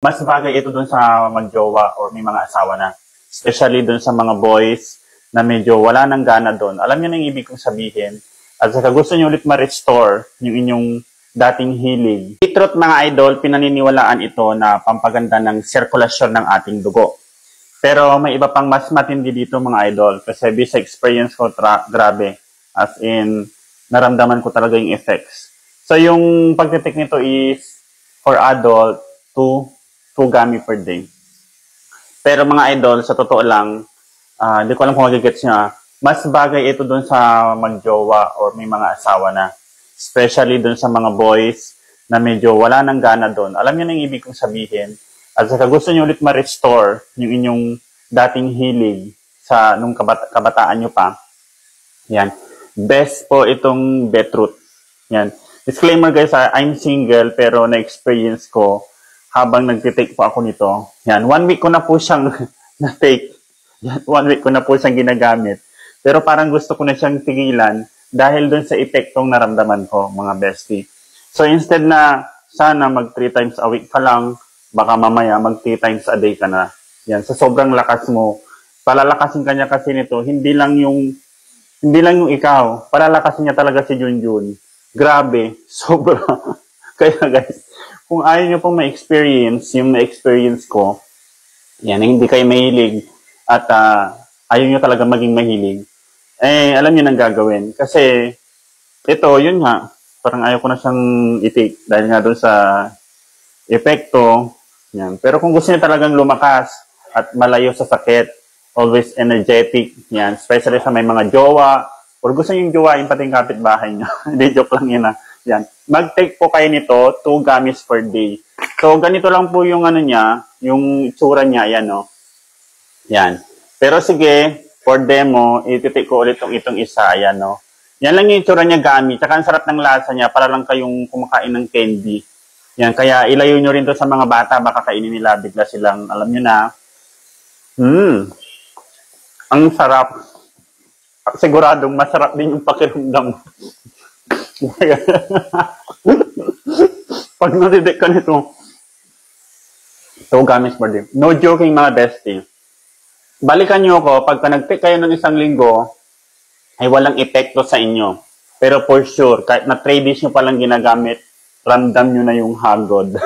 mas bagay ito dun sa magjowa or may mga asawa na. Especially dun sa mga boys na medyo wala nang gana doon. Alam niyo na yung ibig kong sabihin. At saka gusto niyo ulit ma-restore yung inyong dating hilig. Truth mga idol, pinaniniwalaan ito na pampaganda ng sirkulasyon ng ating dugo. Pero may iba pang mas matindi dito mga idol. Kasi sa experience ko, grabe. As in, naramdaman ko talaga yung effects. So yung pagtitik nito is for adult, 2 gummy per day. Pero mga idol, sa totoo lang, hindi ko alam kung magigets nyo, mas bagay ito dun sa magjowa or may mga asawa na. Especially dun sa mga boys na medyo wala nang gana doon. Alam niyo na yung ibig kong sabihin. At saka gusto niyo ulit ma-restore yung inyong dating hilig sa nung kabataan nyo pa. Yan. Best po itong beetroot. Yan. Disclaimer guys, I'm single pero na-experience ko habang nagtitake po ako nito. Yan. 1 week ko na po siyang na-take. 1 week ko na po siyang ginagamit. Pero parang gusto ko na siyang tigilan dahil dun sa epektong naramdaman ko, mga bestie. So instead na sana mag 3 times a week ka lang, baka mamaya mag 3 times a day ka na. Yan, sa sobrang lakas mo, palalakasin ka niya kasi nito, hindi lang yung ikaw, palalakasin niya talaga si Junjun. Grabe, sobra. Kaya guys, kung ayaw niyo pong ma-experience yung na-experience ko, yan, hindi kayo mahilig at ayaw niyo talaga maging mahilig, alam niyo nang gagawin. Kasi, ito, yun nga, parang ayaw ko na siyang itik dahil nga doon sa epekto. Yan. Pero kung gusto niyo talagang lumakas at malayo sa sakit, always energetic, yan, especially sa may mga jowa, or gusto niyo jowain pati yung kapitbahay niyo. Hindi, joke lang yun Yan. Mag-take po kayo nito, 2 gummies per day. So, ganito lang po yung ano niya, yung itsura niya, yan, no. Yan. Pero sige, for demo, ititik ko ulit itong isa, yan, no. Yan lang yung itsura niya, gummy. Tsaka ang sarap ng lasa niya, para lang kayong kumakain ng candy. Yan, kaya ilayo nyo rin to sa mga bata, baka kainin nila, bigla silang, alam nyo na, ang sarap. Siguradong masarap din yung pakiramdam. Pag natidik ka nito, 2 gummies per day. No joking mga bestie. Balikan nyo ako, pagka nag-take kayo ng 1 linggo, ay walang epekto sa inyo. Pero for sure, kahit na 3 days nyo palang ginagamit, ramdam nyo na yung hagod.